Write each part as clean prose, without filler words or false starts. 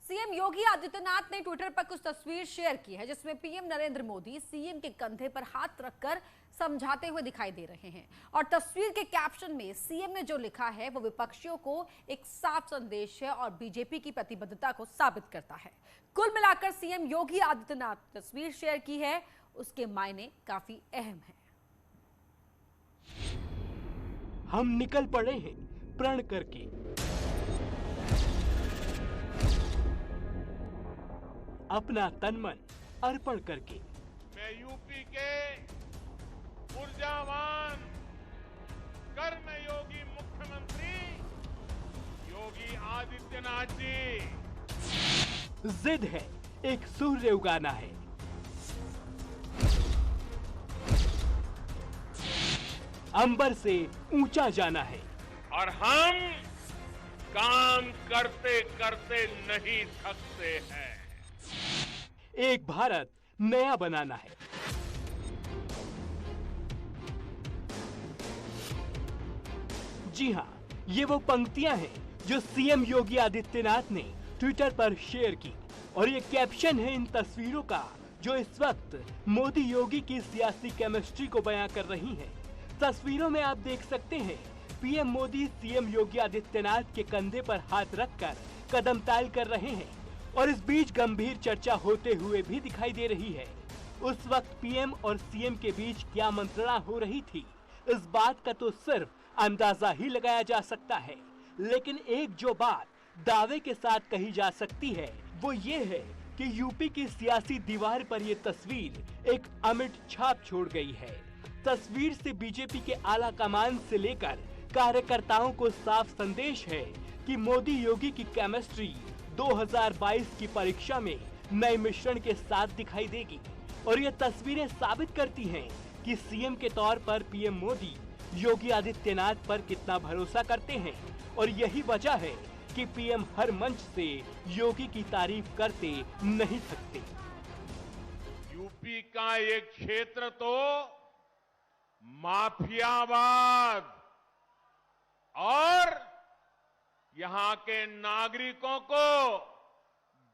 CM Yogi Adityanath ने Twitter पर कुछ तस्वीर शेयर की है जिसमें पीएम नरेंद्र मोदी सीएम के कंधे पर हाथ रखकर समझाते हुए दिखाई दे रहे हैं और तस्वीर के कैप्शन में सीएम ने जो लिखा है वो विपक्षियों को एक साफ संदेश है और बीजेपी की प्रतिबद्धता को साबित करता है। कुल मिलाकर सीएम योगी आदित्यनाथ तस्वीर शेयर की है, उसके मायने काफी अहम है। हम निकल पड़े हैं प्रण करके, अपना तन मन अर्पण करके। मैं यूपी के ऊर्जावान कर्मयोगी मुख्यमंत्री योगी आदित्यनाथ जी। जिद है एक सूर्य उगाना है, अंबर से ऊंचा जाना है और हम काम करते करते नहीं थकते हैं। एक भारत नया बनाना है। जी हां, ये वो पंक्तियां हैं जो सीएम योगी आदित्यनाथ ने ट्विटर पर शेयर की और ये कैप्शन है इन तस्वीरों का जो इस वक्त मोदी योगी की सियासी केमिस्ट्री को बयां कर रही हैं। तस्वीरों में आप देख सकते हैं पीएम मोदी सीएम योगी आदित्यनाथ के कंधे पर हाथ रखकर कदम ताल कर रहे हैं और इस बीच गंभीर चर्चा होते हुए भी दिखाई दे रही है। उस वक्त पीएम और सीएम के बीच क्या मंत्रणा हो रही थी, इस बात का तो सिर्फ अंदाजा ही लगाया जा सकता है, लेकिन एक जो बात दावे के साथ कही जा सकती है वो ये है कि यूपी की सियासी दीवार पर ये तस्वीर एक अमिट छाप छोड़ गई है। तस्वीर से बीजेपी के आला कमान से लेकर कार्यकर्ताओं को साफ संदेश है कि मोदी योगी की केमिस्ट्री 2022 की परीक्षा में नए मिश्रण के साथ दिखाई देगी और ये तस्वीरें साबित करती हैं कि सीएम के तौर पर पीएम मोदी योगी आदित्यनाथ पर कितना भरोसा करते हैं और यही वजह है कि पीएम हर मंच से योगी की तारीफ करते नहीं थकते। यूपी का एक क्षेत्र तो माफियावाद और यहां के नागरिकों को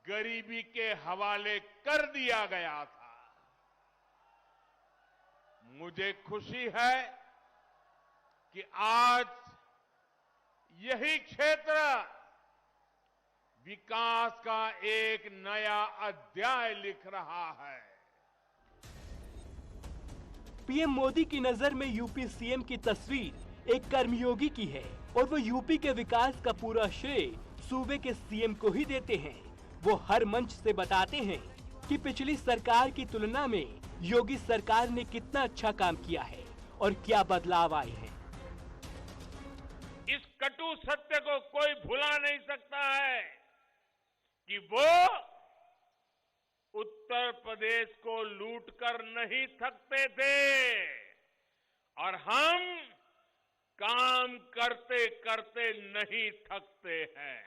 गरीबी के हवाले कर दिया गया था। मुझे खुशी है कि आज यही क्षेत्र विकास का एक नया अध्याय लिख रहा है। पीएम मोदी की नजर में यूपी सीएम की तस्वीर एक कर्मयोगी की है और वो यूपी के विकास का पूरा श्रेय सूबे के सीएम को ही देते हैं। वो हर मंच से बताते हैं कि पिछली सरकार की तुलना में योगी सरकार ने कितना अच्छा काम किया है और क्या बदलाव आए हैं। इस कटु सत्य को कोई भुला नहीं सकता है कि वो उत्तर प्रदेश को लूटकर नहीं थकते थे और हम काम करते करते नहीं थकते हैं।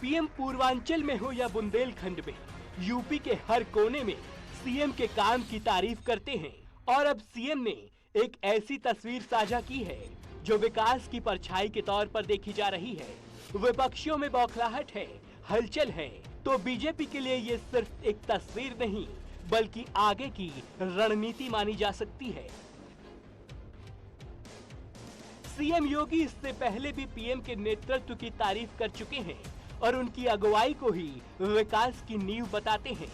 पीएम पूर्वांचल में हो या बुंदेलखंड में, यूपी के हर कोने में सीएम के काम की तारीफ करते हैं और अब सीएम ने एक ऐसी तस्वीर साझा की है जो विकास की परछाई के तौर पर देखी जा रही है। विपक्षियों में बौखलाहट है, हलचल है, तो बीजेपी के लिए ये सिर्फ एक तस्वीर नहीं बल्कि आगे की रणनीति मानी जा सकती है। सीएम योगी इससे पहले भी पीएम के नेतृत्व की तारीफ कर चुके हैं और उनकी अगुवाई को ही विकास की नींव बताते हैं।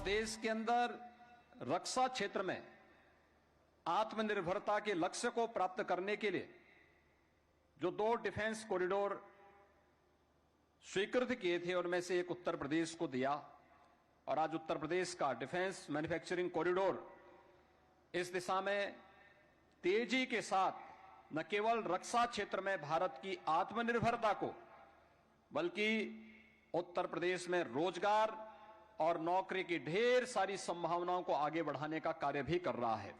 देश के अंदर रक्षा क्षेत्र में आत्मनिर्भरता के लक्ष्य को प्राप्त करने के लिए जो 2 डिफेंस कॉरिडोर स्वीकृत किए थे उनमें से एक उत्तर प्रदेश को दिया और आज उत्तर प्रदेश का डिफेंस मैन्युफैक्चरिंग कॉरिडोर इस दिशा में तेजी के साथ न केवल रक्षा क्षेत्र में भारत की आत्मनिर्भरता को बल्कि उत्तर प्रदेश में रोजगार और नौकरी की ढेर सारी संभावनाओं को आगे बढ़ाने का कार्य भी कर रहा है।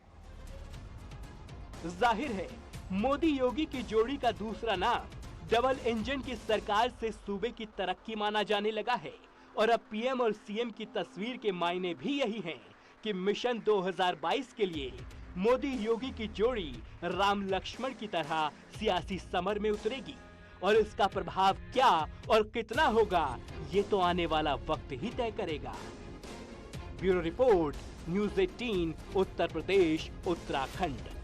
जाहिर है मोदी योगी की जोड़ी का दूसरा नाम डबल इंजन की सरकार से सूबे की तरक्की माना जाने लगा है और अब पीएम और सीएम की तस्वीर के मायने भी यही हैं कि मिशन 2022 के लिए मोदी योगी की जोड़ी राम लक्ष्मण की तरह सियासी समर में उतरेगी और इसका प्रभाव क्या और कितना होगा, ये तो आने वाला वक्त ही तय करेगा। Bureau report, news 18, Uttar Pradesh, Uttarakhand.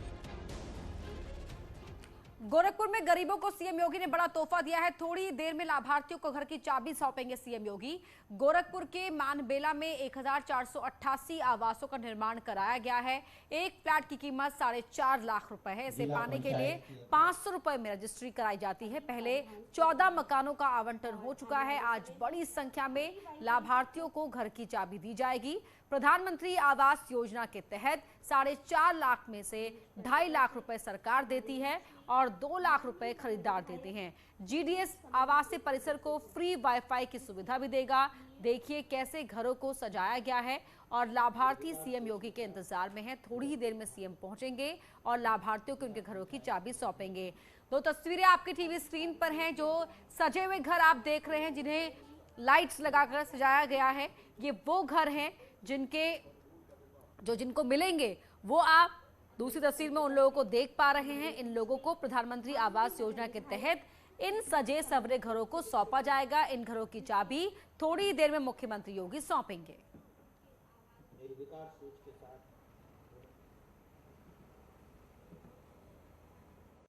Gorakhpur में गरीबों को सीएम योगी ने बड़ा तोहफा दिया है। थोड़ी देर में लाभार्थियों को घर की चाबी सौंपेंगे सीएम योगी। गोरखपुर के मानबेला में 1488 आवासों का निर्माण कराया गया है। एक फ्लैट की कीमत 4.5 लाख रुपए है। इसे पाने के लिए 500 रुपए में रजिस्ट्री कराई जाती है। पहले 14 मकानों का आवंटन हो चुका है। आज बड़ी संख्या में लाभार्थियों को घर की चाबी दी जाएगी। प्रधानमंत्री आवास योजना के तहत 4.5 लाख में से 2.5 लाख रुपए सरकार देती है और 2 लाख रुपए खरीदार देते हैं। जीडीएस आवासीय परिसर को फ्री वाईफाई की सुविधा भी देगा। देखिए कैसे घरों को सजाया गया है और लाभार्थी सीएम योगी के इंतजार में हैं। थोड़ी ही देर में सीएम पहुंचेंगे और लाभार्थियों को उनके घरों की चाबी सौंपेंगे। दो तस्वीरें आपके टीवी स्क्रीन पर हैं। जो सजे हुए घर आप देख रहे हैं, जिन्हें लाइट्स लगाकर सजाया गया है, ये वो घर हैं जिनको मिलेंगे। वो आप दूसरी तस्वीर में उन लोगों को देख पा रहे हैं। इन लोगों को प्रधानमंत्री आवास योजना के तहत इन सजे सवरे घरों को सौंपा जाएगा। इन घरों की चाबी थोड़ी देर में मुख्यमंत्री योगी सौंपेंगे।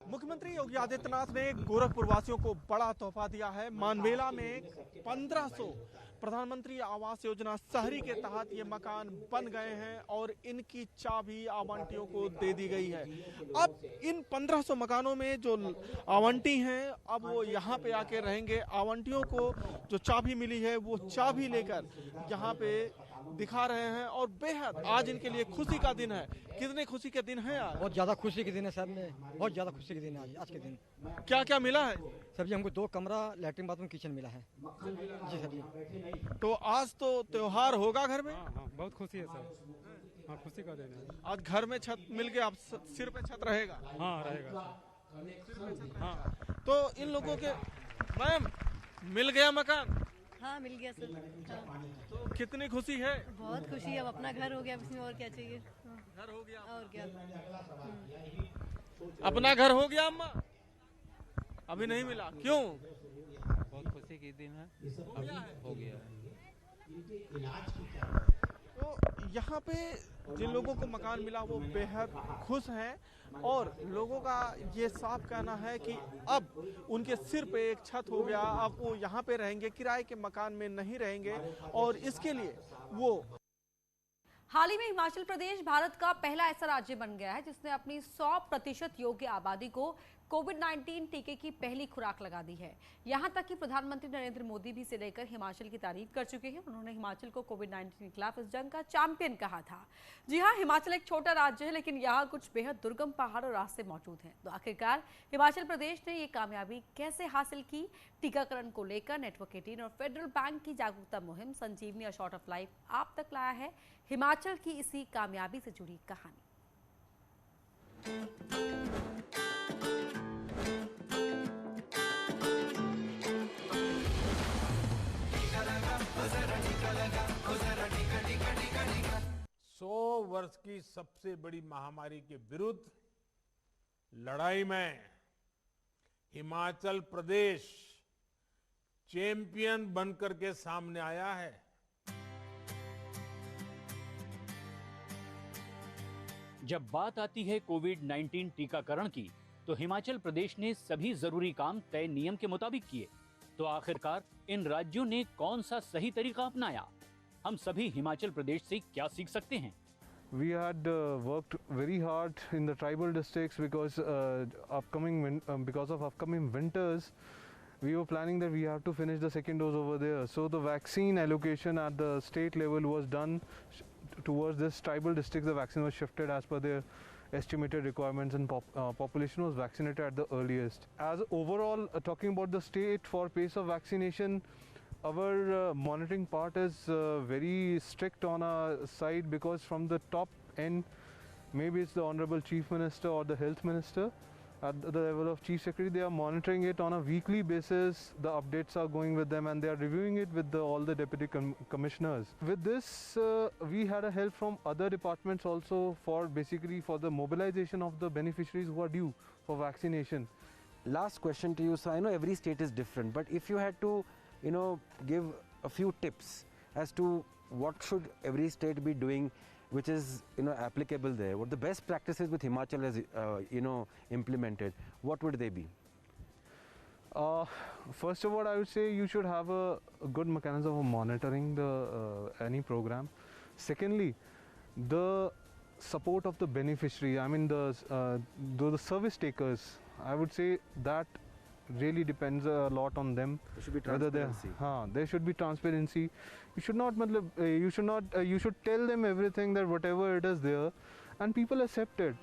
मुख्यमंत्री योगी आदित्यनाथ ने गोरखपुर वासियों को बड़ा तोहफा दिया है। मानबेला में 1500 प्रधानमंत्री आवास योजना शहरी के तहत ये मकान बन गए हैं और इनकी चाबी आवंटियों को दे दी गई है। अब इन 1500 मकानों में जो आवंटी हैं, अब वो यहाँ पे आके रहेंगे। आवंटियों को जो चाबी मिली है वो चाबी लेकर यहाँ पे दिखा रहे हैं और बेहद आज इनके लिए खुशी का दिन है। कितने खुशी के दिन है आज? बहुत ज़्यादा खुशी के दिन है सर, में बहुत ज़्यादा खुशी के दिन है आज के दिन। क्या क्या मिला है सर जी? हमको 2 कमरा, लैट्रिन, बाथरूम, किचन मिला है जी सर जी। तो आज तो त्योहार होगा घर में? हाँ, बहुत खुशी है सर। हाँ, खुशी का दिन है। आज घर में छत मिल गया, अब सिर पे छत रहेगा। हाँ, रहेगा। हाँ, तो इन लोगों के मैम मिल गया मकान? हाँ, मिल गया सर। हाँ। तो कितनी खुशी है? बहुत खुशी है। अब अपना घर हो गया, इसमें और क्या चाहिए। हाँ। घर हो गया और क्या। अपना घर हो गया अम्मा? अभी नहीं मिला, क्यों? बहुत खुशी की दिन है, अभी हो गया है। तो यहाँ पे जिन लोगों को मकान मिला वो बेहद खुश हैं और लोगों का ये साफ कहना है कि अब उनके सिर पे एक छत हो गया। अब वो यहाँ पे रहेंगे, किराए के मकान में नहीं रहेंगे और इसके लिए वो हाल ही में हिमाचल प्रदेश भारत का पहला ऐसा राज्य बन गया है जिसने अपनी 100% योग्य आबादी को कोविड-19 टीके की पहली खुराक लगा दी है। यहां तक कि प्रधानमंत्री नरेंद्र मोदी भी इसे लेकर हिमाचल की तारीफ कर चुके हैं। उन्होंने हिमाचल को कोविड-19 के खिलाफ इस जंग का चैंपियन कहा था। जी हां, हिमाचल एक छोटा राज्य है, लेकिन यहाँ कुछ बेहद दुर्गम पहाड़ और रास्ते मौजूद हैं। तो आखिरकार हिमाचल प्रदेश ने ये कामयाबी कैसे हासिल की? टीकाकरण को लेकर नेटवर्क 18 और फेडरल बैंक की जागरूकता मुहिम संजीवनी और शॉर्ट ऑफ लाइफ आप तक लाया है हिमाचल की इसी कामयाबी से जुड़ी कहानी। वर्ष की सबसे बड़ी महामारी के विरुद्ध लड़ाई में हिमाचल प्रदेश चैंपियन बनकर के सामने आया है। जब बात आती है कोविड-19 टीकाकरण की, तो हिमाचल प्रदेश ने सभी जरूरी काम तय नियम के मुताबिक किए। तो आखिरकार इन राज्यों ने कौन सा सही तरीका अपनाया? हम सभी हिमाचल प्रदेश से क्या सीख सकते हैं? We had worked very hard in the tribal districts because because of upcoming winters, we were planning that we have to finish the second dose over there. So the vaccine allocation at the state level was done towards this tribal districts. The vaccine was shifted as per their estimated requirements, and population was vaccinated at the earliest. As overall, talking about the state for pace of vaccination, our monitoring part is very strict on our side, because from the top end, maybe it's the Honorable Chief Minister or the Health Minister, at the level of Chief Secretary, they are monitoring it on a weekly basis. The updates are going with them and they are reviewing it with all the Deputy Commissioners. With this, we had a help from other departments also for basically for the mobilization of the beneficiaries who are due for vaccination. last question to you. So I know every state is different, but if you had to, give a few tips as to what should every state be doing, which is applicable there, what the best practices with Himachal has implemented, what would they be? First of all, I would say you should have a good mechanism of monitoring the any program. Secondly, the support of the beneficiary. I mean the service takers. I would say that really depends a lot on them. There should be transparency. There should be transparency. You should not. You should tell them everything, that whatever it is there, and people accept it.